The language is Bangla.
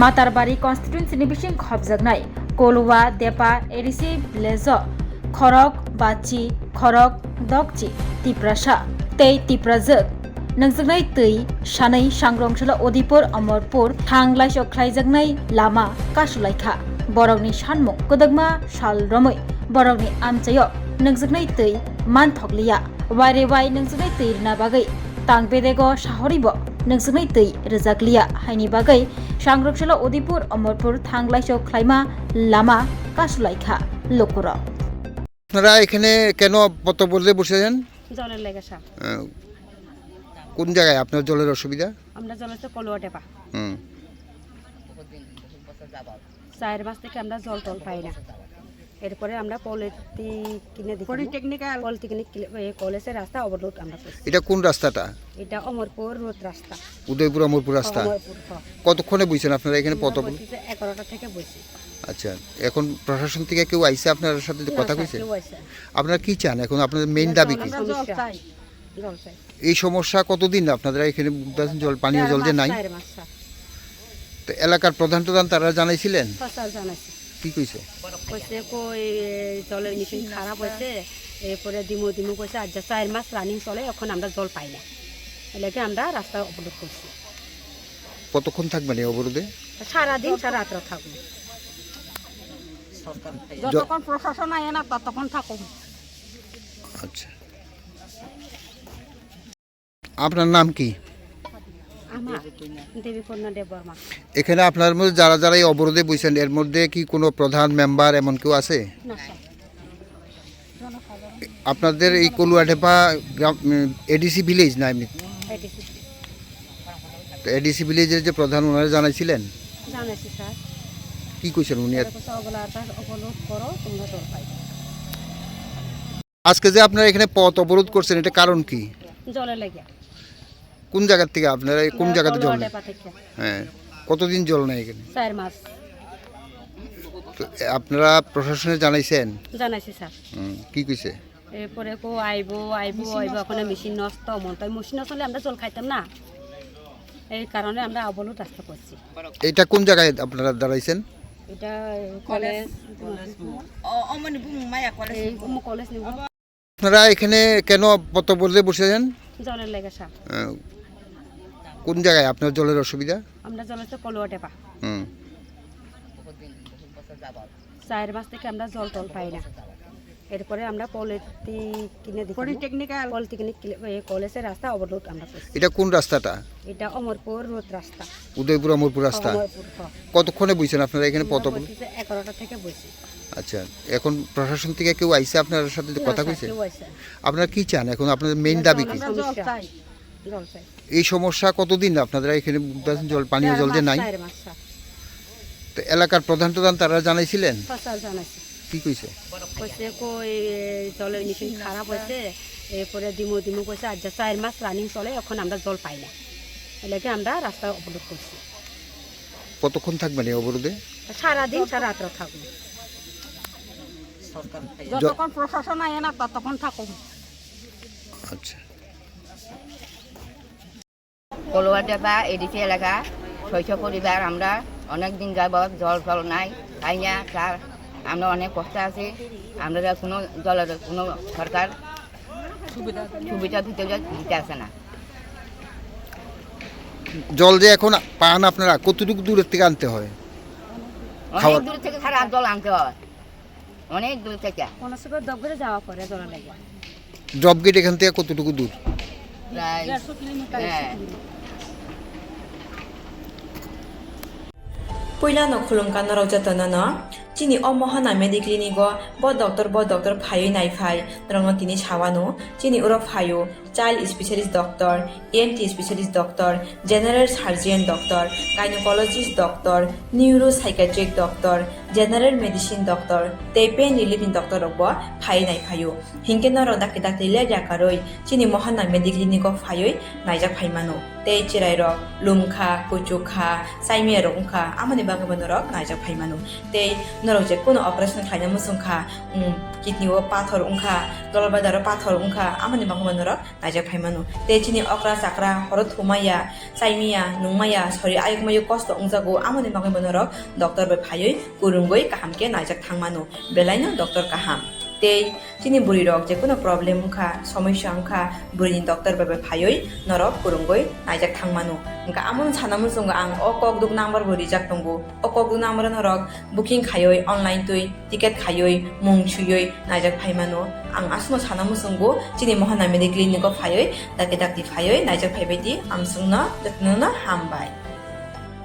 मातारबारि कन्स्टिट्युएन्सिनि बिसिं खबजागनाय कलुवा देपा एडिसि भिलेज खरक बाची खरक दकची तिप्रासा तै तिप्राजक नोंजोंनाय तै सानै सांग्रंसला अदिपुर अमरपुर थांलायसो ख्लायजागनाय लामा कासुलायखा बरकनि सानमुं गोदोगमा साल रमै बरकनि आमचायो नोंजोंनाय तै मानथकलिया वारे वाय नोंजोंनाय तै रना बागै तांबेदेगो साहरिबो नोंजोंनाय तै रोजागलिया हायनि बागै सांग्रंसला अदिपुर अमरपुर थांलायसो ख्लायमा लामा कासुलायखा लकुर আপনারা এখানে কেন পত্রবদলে বসেছেন? জলের লেগে সাপ কোন জায়গায় আপনার জলের অসুবিধা? আমরা জল হচ্ছে কলুয়া টেপা হুম 4 মাস থেকে আমরা জল টল পাই না। এরপরে আমরা পলিটেকনিক কলেজের রাস্তা অবরোধ আমরা করছি। এটা কোন রাস্তাটা? এটা অমরপুর রোড রাস্তা, উদয়পুর অমরপুর রাস্তা। অমরপুর কতক্ষণে বইছেন আপনারা এখানে পত্রবদল? 11টা থেকে বসি। আচ্ছা, এখন প্রশাসন থেকে কেউ আইছে আপনার সাথে কথা কইছে? কেউ আইছে না। আপনারা কি চান এখন? আপনাদের মেইন দাবি কি? জল চাই, জল চাই। এই সমস্যা কতদিন আপনারা এখানে ভুগতেছেন? জল পানীয় জল যে নাই, 4 মাস সাপ। তো এলাকার প্রধান তারা জানাইছিলেন? ফসল জানাইছে, কি কইছে? কইছে কই জলের মেশিন খারাপ হয়েছে, এরপরে দিমু কইছে আজ 4 মাস রানিং চলে, এখন আমরা জল পাই না। এলাকে আমরা রাস্তা অবরোধ করছি। কতক্ষণ থাকবেন এই অবরোধে? সারাদিন সারা রাত্র থাকবো, যতক্ষণ প্রশাসন আয় না ততক্ষণ থাকুন। আচ্ছা, আপনার নাম কি? আমার দেবীকন্যা দেববর্মা। এখানে আপনার মধ্যে যারা এই অবরোধে বইছেন এর মধ্যে কি কোনো প্রধান মেম্বার এমন কেউ আছে? না স্যার, আপনাদের এই কলুয়াটেপা গ্রাম এডিসি ভিলেজ না এমনি? তো এডিসি ভিলেজের যে প্রধান ওনারা জানাইছিলেন? জানাইছি স্যার। কি কইছেন উনি? অবরোধ করো, তোমরা জল পাই। আজকে যে আপনারা এখানে পথ অবরোধ করছেন এটা কারণ কি? জলের লেগে। কোন জায়গা থেকে আপনারা কোন জায়গাতে জল নেই? টেপা থেকে হ্যাঁ, কতদিন জল নেই এখানে? 4 মাস। তো আপনারা প্রশাসনে জানাইছেন? জানাইছি স্যার। কি কইছে? এরপরে কো আইবো এখন মেশিন নষ্ট মন তাই মেশিন নষ্ট হলে আমরা জল খাইতাম না, এই কারণে আমরা অবরোধ রাস্তা করছি। এটা কোন জায়গায় আপনারা দাঁড়াইছেন? এটা কলেজ কলেজ নিব। আপনারা এখানে কেন পত্রবদলে বসেছেন? জলের লেগে সাপ কোন জায়গায় আপনার জলের অসুবিধা? আমরা জল হচ্ছে কলুয়া টেপা 4 মাস থেকে আমরা জল টল পাই না। এরপরে আমরা পলিটেকনিক কলেজের রাস্তা অবরোধ আমরা করছি। এটা কোন রাস্তাটা? এটা অমরপুর রোড রাস্তা, উদয়পুর অমরপুর রাস্তা। অমরপুর। কতক্ষণে বইছেন আপনারা এখানে পত্রবদল? 11টা থেকে বসি। আচ্ছা, এখন প্রশাসন থেকে কেউ আইছে আপনার সাথে কথা না স্যার, কইছে? কেউ আইছে না। আপনারা কি চান এখন? আপনাদের মেইন দাবি কি? জল চাই, জল চাই। এই সমস্যা কতদিন আপনারা এখানে ভুগতেছেন? জল পানীয় জল যে নাই, 4 মাস স্যার। তো এলাকার প্রধান তারা জানাইছিলেন? ফসল জানাইছে, কি কইছে? কইছে কই জলের মেশিন খারাপ হয়েছে, এরপরে দিমু কইছে আজ 4 মাস রানিং চলে, এখন আমরা জল পাই না। এলাকে আমরা রাস্তা অবরোধ করছি। কতক্ষণ থাকবেন এই অবরোধে? সারাদিন সারা রাত্র থাকবো, যতক্ষণ প্রশাসন আয় না ততক্ষণ থাকুন। আচ্ছা, কলুয়াটেপা এডিসি এলাকা 600 পরিবার, আমরা অনেক দিন যাবৎ জল নাই, তাই না স্যার, আমরা অনেক কষ্ট আছি। আমরা কোনো জলের কোনো সরকার সুবিধা দিতে আসে না। জল যে এখন পান আপনারা কতটুকু দূরের থেকে আনতে হয়? অনেক দূর থেকে খারাপ জল আনতে হয়, অনেক দূর থেকে। কোনো সময় দগরে যাওয়া পরে জল লাগে। ড্রপ গেট এখান থেকে কতটুকু দূর? প্রায় 150 কিলোমিটার। হ্যাঁ। Puilano khulumkan norok jatana chini omohana mediclinigo bo doctor phayo nai phai norong tini chawano chini uro phayo child specialist doctor, ENT specialist doctor, general surgeon doctor, gynecologist doctor, neuropsychiatric doctor, general medicine doctor, pain relieving doctor rokbo phai nai phayo hingke norok dakte le jakaroi chini mohana mediclinigo phayo naijak phaimano tei chirai rok lumkha kuchukha saimia rok ungkha amani bagabano rok naijak phaimano tei norok je kono operation khaina musungkha kidney o pathor ungkha dolbadaro pathor ungkha amani bagabano rok naijak phaimano te chini okra sakra horot thumaya saimia nungmaya sori ayukmayu kosto ungjago amoni magai monorok doctor bai phaioi kurungoi kahamke naijak thangmano belaino doctor kaham tei chini buri rok je kono problem ungkha সমস্যা ungkha burini doctor bai phaioi norok kurungoi naijak thangmano ungka amon sanamu songo ang o kokduk number bo rijak tongo o kokduk number norok booking khaioi online tui ticket khaioi mung chuyoi naijak phaimano ang asno sanamu songo chini mohana medical clinic phaioi dake dakti phaioi naijak phaibai di amsungna datnona hambai